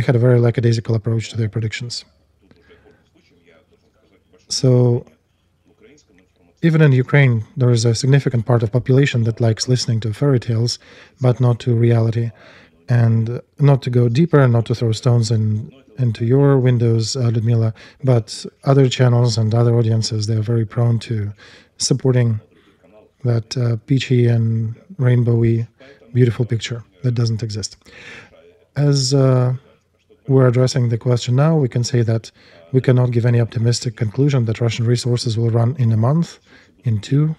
had a very lackadaisical approach to their predictions. So even in Ukraine, there is a significant part of population that likes listening to fairy tales, but not to reality. And not to go deeper, not to throw stones into your windows, Lyudmila, but other channels and other audiences, they're very prone to supporting that peachy and rainbowy beautiful picture that doesn't exist. As we're addressing the question now, we can say that we cannot give any optimistic conclusion that Russian resources will run in a month, in 3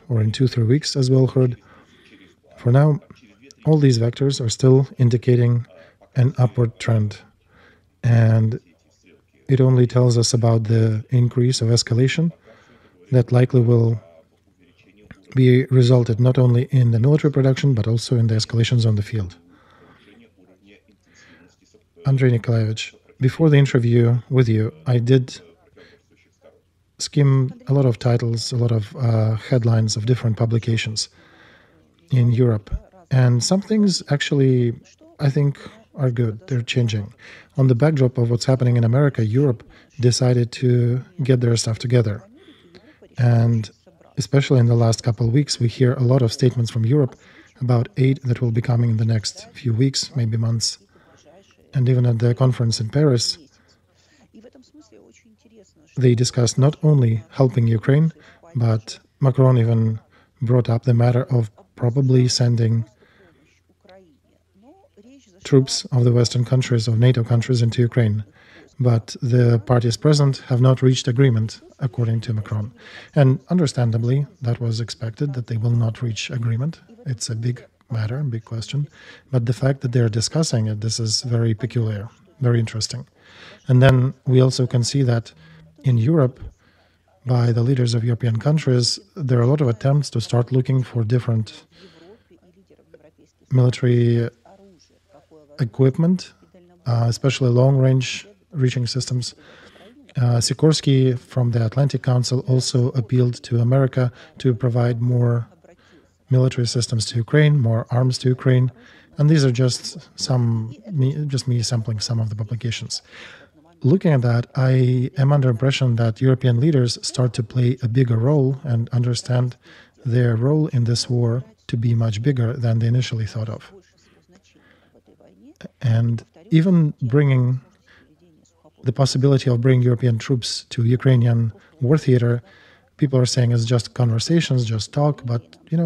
weeks, as well heard. For now, all these vectors are still indicating an upward trend, and it only tells us about the increase of escalation that likely will be resulted not only in the military production, but also in the escalations on the field. Andrei Nikolaevich, before the interview with you, I did skim a lot of titles, a lot of headlines of different publications in Europe. And some things actually, I think, are good. They're changing. On the backdrop of what's happening in America, Europe decided to get their stuff together. And especially in the last couple of weeks, we hear a lot of statements from Europe about aid that will be coming in the next few weeks, maybe months. And even at the conference in Paris, they discussed not only helping Ukraine, but Macron even brought up the matter of probably sending troops of the Western countries, of NATO countries, into Ukraine. But the parties present have not reached agreement, according to Macron. And understandably, that was expected, that they will not reach agreement. It's a big matter, a big question. But the fact that they're discussing it, this is very peculiar, very interesting. And then we also can see that in Europe, by the leaders of European countries, there are a lot of attempts to start looking for different military equipment, especially long-range reaching systems. Sikorsky from the Atlantic Council also appealed to America to provide more military systems to Ukraine, more arms to Ukraine. And these are just me sampling some of the publications. Looking at that, I am under impression that European leaders start to play a bigger role and understand their role in this war to be much bigger than they initially thought of. And even bringing the possibility of bringing European troops to Ukrainian war theater, people are saying it's just conversations, just talk, but,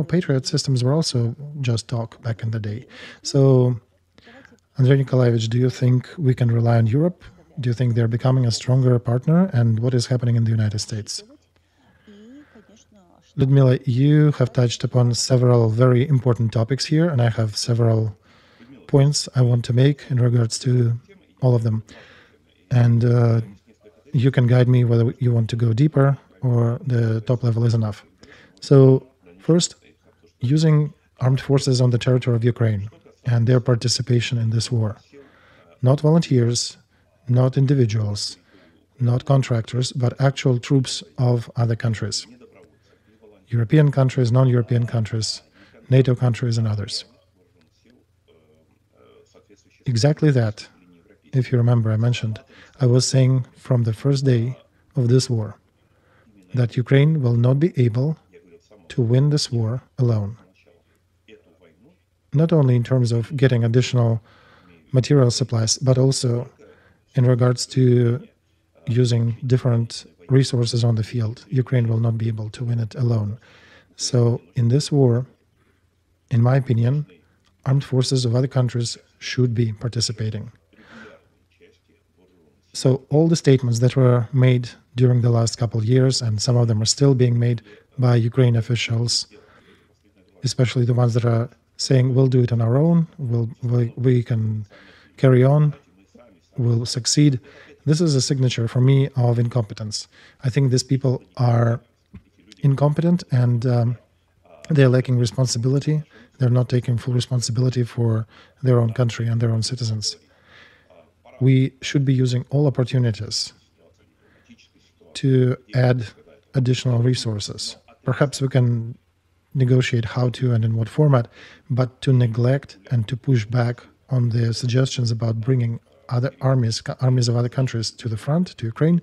Patriot systems were also just talk back in the day. So, Andrei Nikolaevich, do you think we can rely on Europe? Do you think they're becoming a stronger partner? And what is happening in the United States? Lyudmila, you have touched upon several very important topics here, and I have several points I want to make in regards to all of them. And you can guide me whether you want to go deeper or the top level is enough. So first, using armed forces on the territory of Ukraine and their participation in this war. Not volunteers, not individuals, not contractors, but actual troops of other countries. European countries, non-European countries, NATO countries, and others. Exactly that. If you remember, I mentioned, I was saying from the first day of this war that Ukraine will not be able to win this war alone. Not only in terms of getting additional material supplies, but also in regards to using different resources on the field. Ukraine will not be able to win it alone. So in this war, in my opinion, armed forces of other countries should be participating. So all the statements that were made during the last couple of years, and some of them are still being made by Ukrainian officials, especially the ones that are saying we'll do it on our own, we can carry on, we'll succeed. This is a signature for me of incompetence. I think these people are incompetent and they're lacking responsibility. They're not taking full responsibility for their own country and their own citizens. We should be using all opportunities to add additional resources. Perhaps we can negotiate how to and in what format, but to neglect and to push back on the suggestions about bringing other armies of other countries to the front, to Ukraine,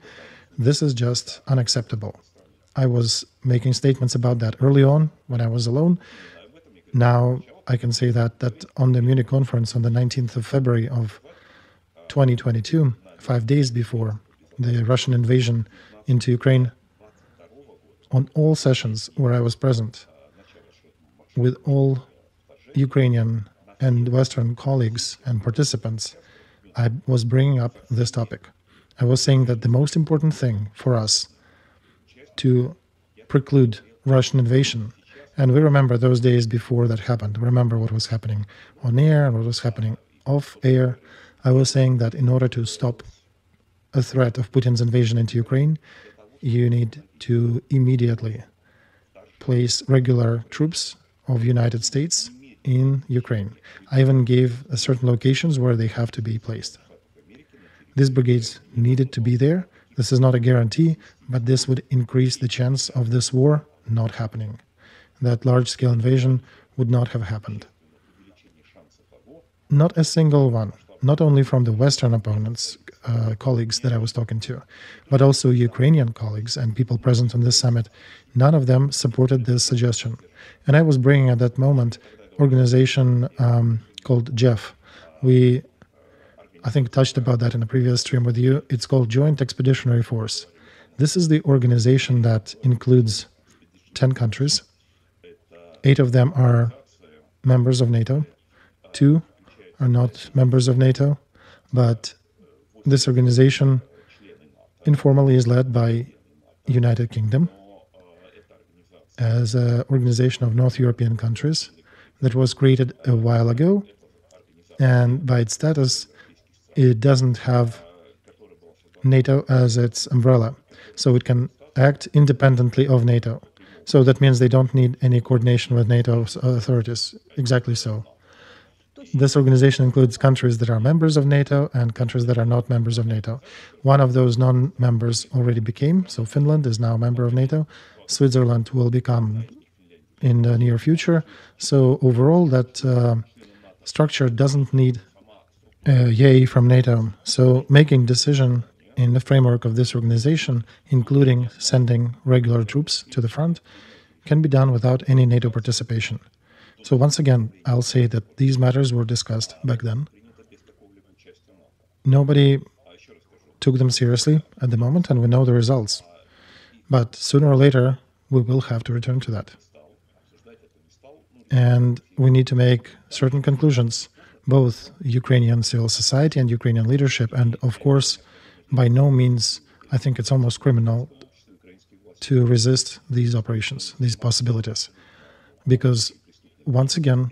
this is just unacceptable. I was making statements about that early on when I was alone. Now I can say that on the Munich conference on the 19th of February of 2022, 5 days before the Russian invasion into Ukraine, on all sessions where I was present with all Ukrainian and Western colleagues and participants, I was bringing up this topic. I was saying that the most important thing for us to preclude Russian invasion, and we remember those days before that happened, remember what was happening on air and what was happening off air. I was saying that in order to stop a threat of Putin's invasion into Ukraine, you need to immediately place regular troops of United States in Ukraine. I even gave certain locations where they have to be placed. These brigades needed to be there. This is not a guarantee, but this would increase the chance of this war not happening. That large-scale invasion would not have happened. Not a single one, not only from the Western opponents, colleagues that I was talking to, but also Ukrainian colleagues and people present on this summit, none of them supported this suggestion. And I was bringing at that moment organization called JEF. We, I think, touched about that in a previous stream with you. It's called Joint Expeditionary Force. This is the organization that includes 10 countries. 8 of them are members of NATO. 2 are not members of NATO, but this organization informally is led by United Kingdom as an organization of North European countries that was created a while ago, and by its status, it doesn't have NATO as its umbrella, so it can act independently of NATO. So that means they don't need any coordination with NATO authorities. Exactly so. This organization includes countries that are members of NATO and countries that are not members of NATO. One of those non-members already became, so Finland is now a member of NATO. Switzerland will become in the near future. So overall, that structure doesn't need a yay from NATO. So making decision in the framework of this organization, including sending regular troops to the front, can be done without any NATO participation. So once again, I'll say that these matters were discussed back then. Nobody took them seriously at the moment, and we know the results. But sooner or later, we will have to return to that. And we need to make certain conclusions, both Ukrainian civil society and Ukrainian leadership. And of course, by no means, I think it's almost criminal to resist these operations, these possibilities. Because once again,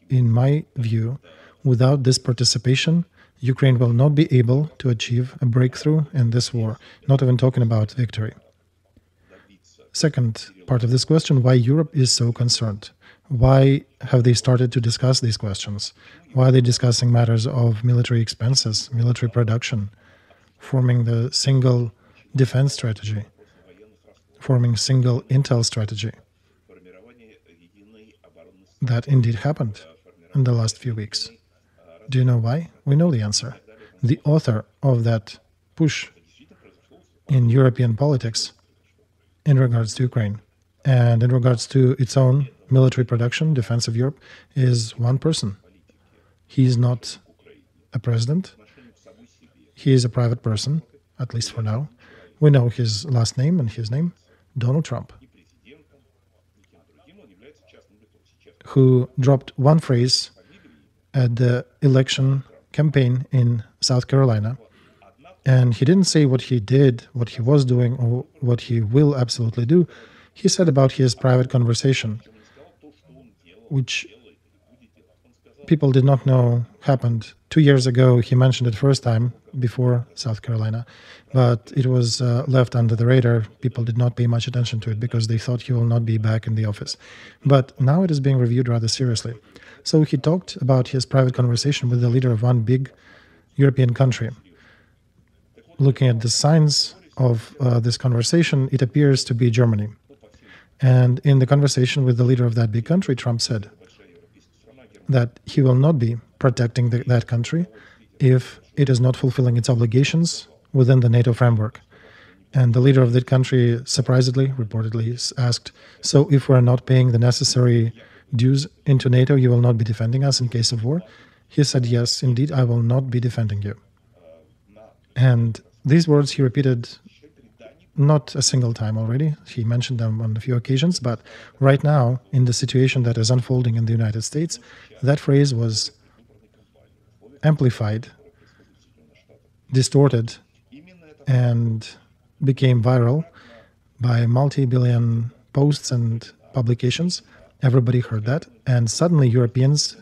in my view, without this participation, Ukraine will not be able to achieve a breakthrough in this war, not even talking about victory. Second part of this question, why Europe is so concerned. Why have they started to discuss these questions? Why are they discussing matters of military expenses, military production, forming the single defense strategy, forming single intel strategy? That indeed happened in the last few weeks. Do you know why? We know the answer. The author of that push in European politics in regards to Ukraine and in regards to its own military production, defense of Europe, is one person. He is not a president. He is a private person, at least for now. We know his last name and his name, Donald Trump, who dropped one phrase at the election campaign in South Carolina. And he didn't say what he did, what he was doing, or what he will absolutely do. He said about his private conversation, which people did not know happened 2 years ago. He mentioned it first time before South Carolina, but it was left under the radar. People did not pay much attention to it because they thought he will not be back in the office. But now it is being reviewed rather seriously. So he talked about his private conversation with the leader of one big European country. Looking at the signs of this conversation, it appears to be Germany. And in the conversation with the leader of that big country, Trump said that he will not be protecting that country if it is not fulfilling its obligations within the NATO framework. And the leader of that country surprisingly, reportedly asked, so if we're not paying the necessary dues into NATO, you will not be defending us in case of war? He said, yes, indeed, I will not be defending you. And these words he repeated not a single time already. He mentioned them on a few occasions, but right now, in the situation that is unfolding in the United States, that phrase was amplified, distorted, and became viral by multi-billion posts and publications. Everybody heard that, and suddenly Europeans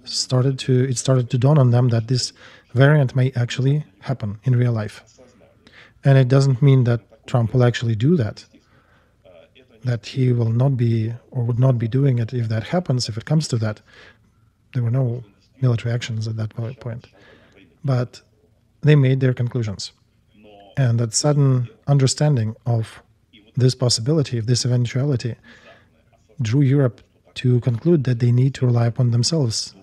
started to dawn on them that this variant may actually happen in real life. And it doesn't mean that Trump will actually do that, that he will not be or would not be doing it if that happens, if it comes to that. There were no military actions at that point. But they made their conclusions. And that sudden understanding of this possibility, of this eventuality, drew Europe to conclude that they need to rely upon themselves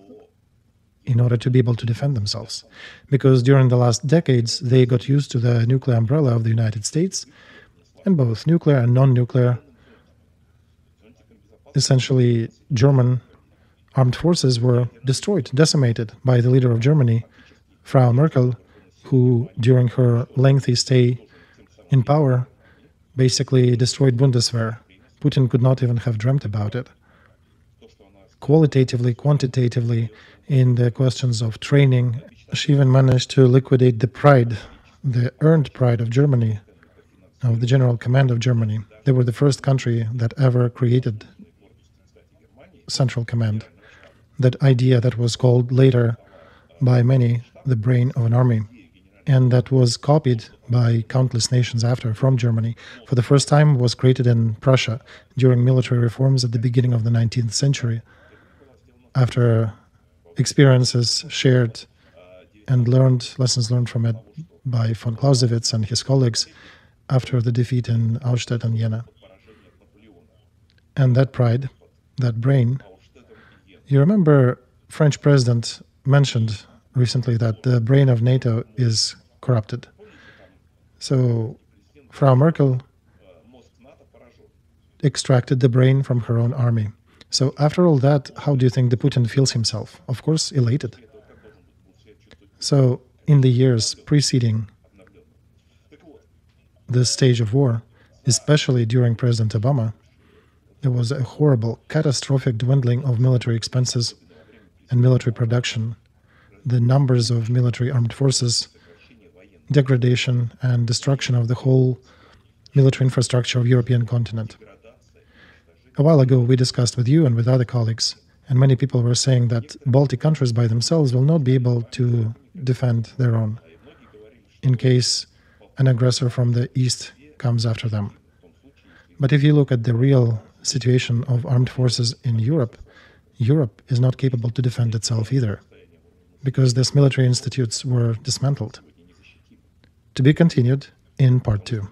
in order to be able to defend themselves. Because during the last decades, they got used to the nuclear umbrella of the United States, and both nuclear and non-nuclear, essentially German armed forces were destroyed, decimated by the leader of Germany, Frau Merkel, who during her lengthy stay in power basically destroyed Bundeswehr. Putin could not even have dreamt about it. Qualitatively, quantitatively, in the questions of training, she even managed to liquidate the pride, the earned pride of Germany, of the General Command of Germany. They were the first country that ever created Central Command, that idea that was called later by many the brain of an army, and that was copied by countless nations after from Germany. For the first time was created in Prussia during military reforms at the beginning of the 19th century, after experiences shared and lessons learned from it by von Clausewitz and his colleagues after the defeat in Auschwitz and Jena. And that pride, that brain, you remember French president mentioned recently that the brain of NATO is corrupted. So Frau Merkel extracted the brain from her own army. So after all that, how do you think the Putin feels himself? Of course, elated. So in the years preceding this stage of war, especially during President Obama, there was a horrible, catastrophic dwindling of military expenses and military production, the numbers of military armed forces, degradation and destruction of the whole military infrastructure of European continent. A while ago, we discussed with you and with other colleagues, and many people were saying that Baltic countries by themselves will not be able to defend their own in case an aggressor from the east comes after them. But if you look at the real situation of armed forces in Europe, Europe is not capable to defend itself either, because these military institutes were dismantled. To be continued in part 2.